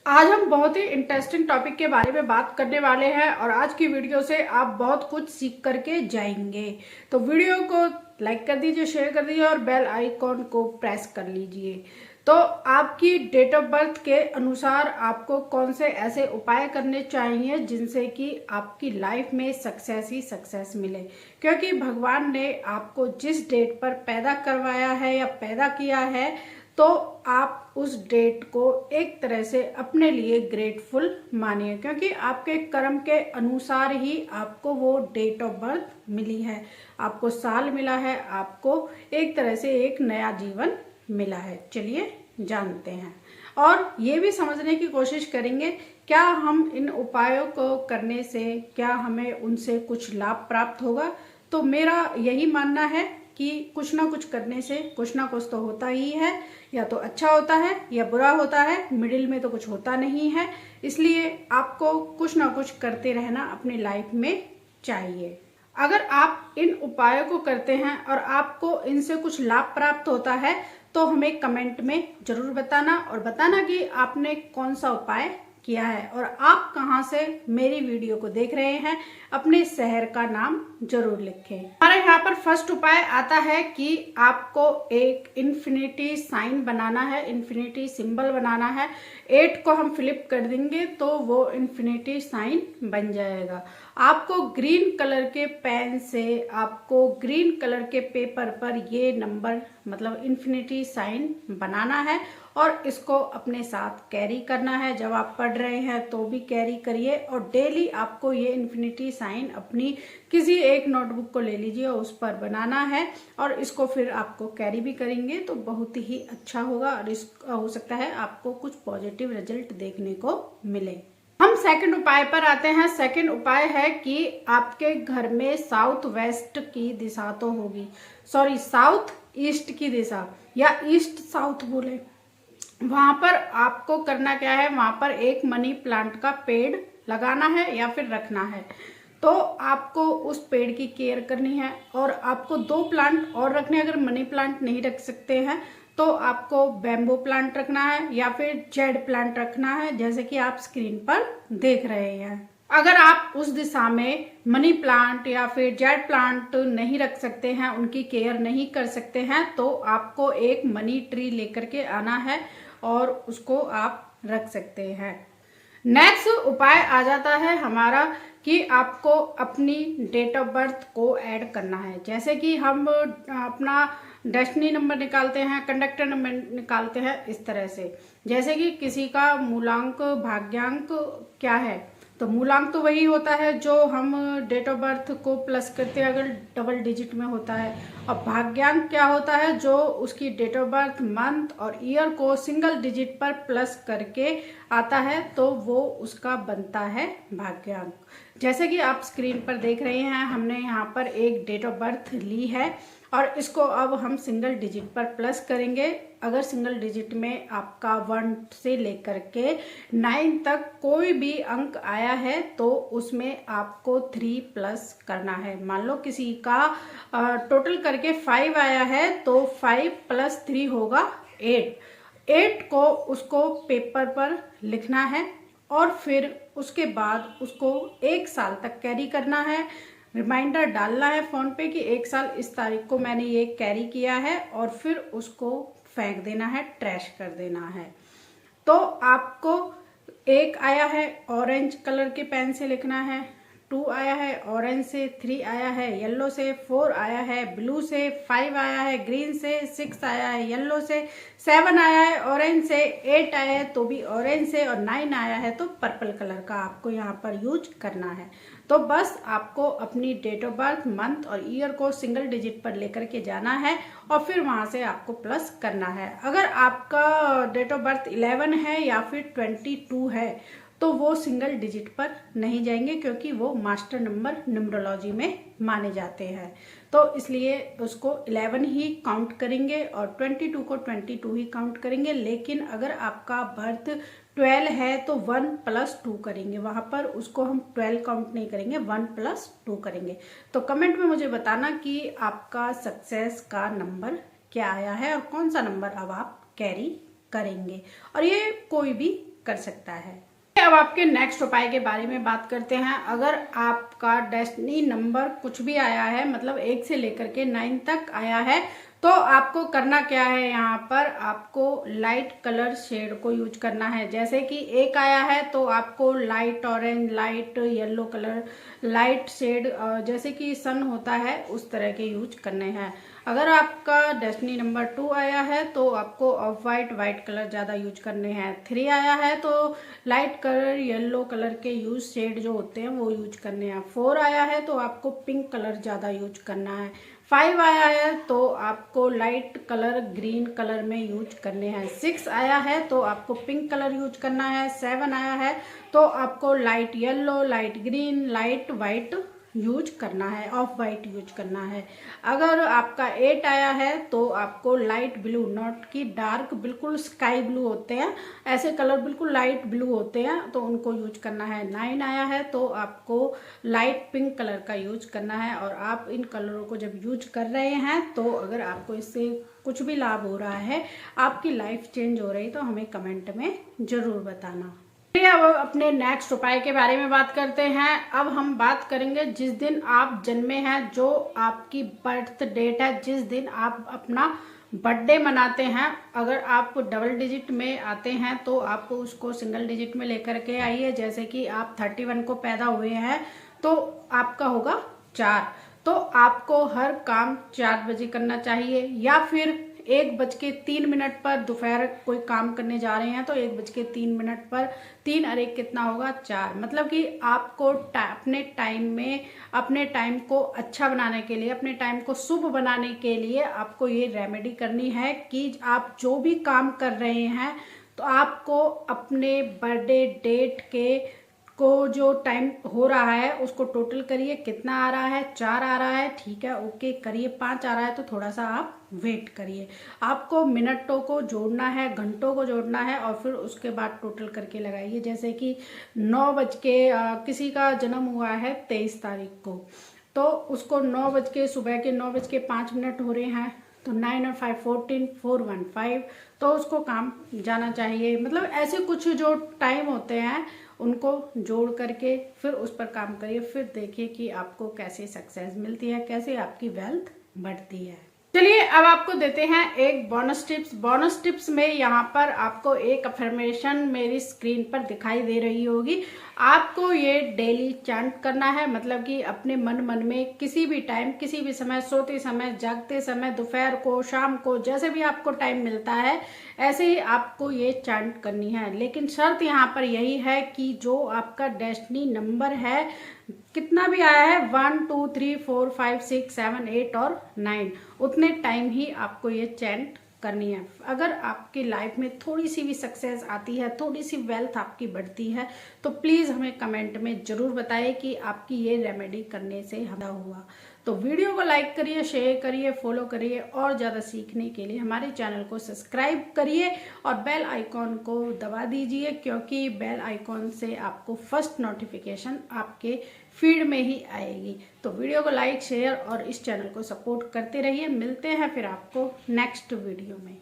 आज हम बहुत ही इंटरेस्टिंग टॉपिक के बारे में बात करने वाले हैं और आज की वीडियो से आप बहुत कुछ सीख करके जाएंगे। तो वीडियो को लाइक कर दीजिए, शेयर कर दीजिए और बेल आइकॉन को प्रेस कर लीजिए। तो आपकी डेट ऑफ बर्थ के अनुसार आपको कौन से ऐसे उपाय करने चाहिए जिनसे कि आपकी लाइफ में सक्सेस ही सक्सेस मिले, क्योंकि भगवान ने आपको जिस डेट पर पैदा करवाया है या पैदा किया है तो आप उस डेट को एक तरह से अपने लिए ग्रेटफुल मानिए, क्योंकि आपके कर्म के अनुसार ही आपको वो डेट ऑफ बर्थ मिली है, आपको साल मिला है, आपको एक तरह से एक नया जीवन मिला है। चलिए जानते हैं और ये भी समझने की कोशिश करेंगे क्या हम इन उपायों को करने से क्या हमें उनसे कुछ लाभ प्राप्त होगा। तो मेरा यही मानना है कि कुछ ना कुछ करने से कुछ ना कुछ तो होता ही है, या तो अच्छा होता है या बुरा होता है, मिडिल में तो कुछ होता नहीं है। इसलिए आपको कुछ ना कुछ करते रहना अपनी लाइफ में चाहिए। अगर आप इन उपायों को करते हैं और आपको इनसे कुछ लाभ प्राप्त होता है तो हमें कमेंट में जरूर बताना और बताना कि आपने कौन सा उपाय किया है और आप कहां से मेरी वीडियो को देख रहे हैं। अपने शहर का नाम जरूर लिखें। हमारे यहाँ पर फर्स्ट उपाय आता है कि आपको एक इन्फिनिटी साइन बनाना है, इन्फिनिटी सिंबल बनाना है। 8 को हम फ्लिप कर देंगे तो वो इन्फिनिटी साइन बन जाएगा। आपको ग्रीन कलर के पेन से, आपको ग्रीन कलर के पेपर पर ये नंबर मतलब इन्फिनिटी साइन बनाना है और इसको अपने साथ कैरी करना है। जब आप पढ़ रहे हैं तो भी कैरी करिए और डेली आपको ये इन्फिनिटी साइन अपनी किसी एक नोटबुक को ले लीजिए और उस पर बनाना है और इसको फिर आपको कैरी भी करेंगे तो बहुत ही अच्छा होगा और हो सकता है आपको कुछ पॉजिटिव रिजल्ट देखने को मिले। हम सेकंड उपाय पर आते हैं। सेकंड उपाय है कि आपके घर में साउथ वेस्ट की दिशा तो होगी, सॉरी साउथ ईस्ट की दिशा या ईस्ट साउथ बोले, वहां पर आपको करना क्या है, वहां पर एक मनी प्लांट का पेड़ लगाना है या फिर रखना है। तो आपको उस पेड़ की केयर करनी है और आपको 2 प्लांट और रखने हैं। अगर मनी प्लांट नहीं रख सकते हैं तो आपको बैम्बू प्लांट रखना है या फिर जेड प्लांट रखना है, जैसे कि आप स्क्रीन पर देख रहे हैं। अगर आप उस दिशा में मनी प्लांट या फिर जेड प्लांट नहीं रख सकते हैं, उनकी केयर नहीं कर सकते हैं, तो आपको एक मनी ट्री लेकर के आना है और उसको आप रख सकते हैं। नेक्स्ट उपाय आ जाता है हमारा कि आपको अपनी डेट ऑफ बर्थ को ऐड करना है। जैसे कि हम अपना डेस्टिनी नंबर निकालते हैं, कंडक्टर नंबर निकालते हैं, इस तरह से। जैसे कि किसी का मूलांक भाग्यांक क्या है, तो मूलांक तो वही होता है जो हम डेट ऑफ बर्थ को प्लस करते हैं अगर डबल डिजिट में होता है, और भाग्यांक क्या होता है जो उसकी डेट ऑफ बर्थ, मंथ और ईयर को सिंगल डिजिट पर प्लस करके आता है तो वो उसका बनता है भाग्यांक। जैसे कि आप स्क्रीन पर देख रहे हैं, हमने यहाँ पर एक डेट ऑफ बर्थ ली है और इसको अब हम सिंगल डिजिट पर प्लस करेंगे। अगर सिंगल डिजिट में आपका 1 से लेकर के 9 तक कोई भी अंक आया है तो उसमें आपको 3 प्लस करना है। मान लो किसी का टोटल करके 5 आया है तो 5 + 3 होगा 8 को उसको पेपर पर लिखना है और फिर उसके बाद उसको 1 साल तक कैरी करना है। रिमाइंडर डालना है फोन पे कि 1 साल इस तारीख को मैंने ये कैरी किया है और फिर उसको फेंक देना है, ट्रैश कर देना है। तो आपको 1 आया है ऑरेंज कलर के पेन से लिखना है, 2 आया है ऑरेंज से, 3 आया है येलो से, 4 आया है ब्लू से, 5 आया है ग्रीन से, 6 आया है येलो से, 7 आया है ऑरेंज से, 8 आया है तो भी ऑरेंज से और 9 आया है तो पर्पल कलर का आपको यहाँ पर यूज करना है। तो बस आपको अपनी डेट ऑफ बर्थ, मंथ और ईयर को सिंगल डिजिट पर लेकर के जाना है और फिर वहां से आपको प्लस करना है। अगर आपका डेट ऑफ बर्थ 11 है या फिर 22 है तो वो सिंगल डिजिट पर नहीं जाएंगे, क्योंकि वो मास्टर नंबर न्यूमरोलॉजी में माने जाते हैं। तो इसलिए उसको 11 ही काउंट करेंगे और 22 को 22 ही काउंट करेंगे। लेकिन अगर आपका बर्थ 12 है तो 1 + 2 करेंगे, वहां पर उसको हम 12 काउंट नहीं करेंगे, 1 + 2 करेंगे। तो कमेंट में मुझे बताना कि आपका सक्सेस का नंबर क्या आया है और कौन सा नंबर अब आप कैरी करेंगे। और ये कोई भी कर सकता है। अब आपके नेक्स्ट उपाय के बारे में बात करते हैं। अगर आपका डेस्टिनी नंबर कुछ भी आया है, मतलब 1 से लेकर के 9 तक आया है, तो आपको करना क्या है, यहाँ पर आपको लाइट कलर शेड को यूज करना है। जैसे कि 1 आया है तो आपको light orange, light yellow colour, light shade जैसे कि सन होता है उस तरह के यूज करने हैं। अगर आपका डेस्टिनी नंबर 2 आया है तो आपको ऑफ वाइट कलर ज़्यादा यूज करने हैं। 3 आया है तो लाइट कलर येलो कलर के यूज शेड जो होते हैं वो यूज करने हैं। 4 आया है तो आपको पिंक कलर ज़्यादा यूज करना है। 5 आया है तो आपको लाइट कलर ग्रीन कलर में यूज करने हैं। 6 आया है तो आपको पिंक कलर यूज करना है। 7 आया है तो आपको light yellow, light green, light white use करना है, ऑफ वाइट यूज करना है। अगर आपका 8 आया है तो आपको लाइट ब्लू, नॉट की डार्क, बिल्कुल स्काई ब्लू होते हैं, ऐसे कलर बिल्कुल लाइट ब्लू होते हैं तो उनको यूज करना है। 9 आया है तो आपको लाइट पिंक कलर का यूज करना है। और आप इन कलरों को जब यूज कर रहे हैं तो अगर आपको इससे कुछ भी लाभ हो रहा है, आपकी लाइफ चेंज हो रही, तो हमें कमेंट में जरूर बताना। अब अपने नेक्स्ट उपाय के बारे में बात करते हैं। अब हम बात करेंगे जिस दिन आप जन्मे हैं, जो आपकी बर्थ डेट है, जिस दिन आप अपना बर्थडे मनाते हैं। अगर आप डबल डिजिट में आते हैं तो आप उसको सिंगल डिजिट में लेकर के आइए। जैसे कि आप 31 को पैदा हुए हैं तो आपका होगा 4, तो आपको हर काम 4 बजे करना चाहिए। या फिर 1:03 पर दोपहर कोई काम करने जा रहे हैं तो 1:03 पर 3 और 1 कितना होगा, 4। मतलब कि आपको अपने टाइम में, अपने टाइम को अच्छा बनाने के लिए, अपने टाइम को शुभ बनाने के लिए आपको ये रेमेडी करनी है कि आप जो भी काम कर रहे हैं तो आपको अपने बर्थडे डेट के को जो टाइम हो रहा है उसको टोटल करिए। कितना आ रहा है, 4 आ रहा है, ठीक है, ओके करिए। 5 आ रहा है तो थोड़ा सा आप वेट करिए। आपको मिनटों को जोड़ना है, घंटों को जोड़ना है और फिर उसके बाद टोटल करके लगाइए। जैसे कि 9 बज के किसी का जन्म हुआ है 23 तारीख को, तो उसको 9 बज के, सुबह के 9:05 हो रहे हैं तो 9 और 5 14, 415, तो उसको काम जाना चाहिए। मतलब ऐसे कुछ जो टाइम होते हैं उनको जोड़ करके फिर उस पर काम करिए। फिर देखिए कि आपको कैसे सक्सेस मिलती है, कैसे आपकी वेल्थ बढ़ती है। चलिए अब आपको देते हैं एक बोनस टिप्स। बोनस टिप्स में यहाँ पर आपको एक अफर्मेशन मेरी स्क्रीन पर दिखाई दे रही होगी। आपको ये डेली चैंट करना है, मतलब कि अपने मन में किसी भी टाइम, किसी भी समय, सोते समय, जागते समय, दोपहर को, शाम को, जैसे भी आपको टाइम मिलता है ऐसे ही आपको ये चैंट करनी है। लेकिन शर्त यहाँ पर यही है कि जो आपका डेस्टिनी नंबर है, कितना भी आया है, 1 2 3 4 5 6 7 8 और 9, उतने टाइम ही आपको ये चैंट करनी है। अगर आपकी लाइफ में थोड़ी सी भी सक्सेस आती है, थोड़ी सी वेल्थ आपकी बढ़ती है, तो प्लीज़ हमें कमेंट में ज़रूर बताइए कि आपकी ये रेमेडी करने से हमें हुआ। तो वीडियो को लाइक करिए, शेयर करिए, फॉलो करिए और ज़्यादा सीखने के लिए हमारे चैनल को सब्सक्राइब करिए और बेल आइकॉन को दबा दीजिए, क्योंकि बेल आइकॉन से आपको फर्स्ट नोटिफिकेशन आपके फीड में ही आएगी। तो वीडियो को लाइक, शेयर और इस चैनल को सपोर्ट करते रहिए। मिलते हैं फिर आपको नेक्स्ट वीडियो में।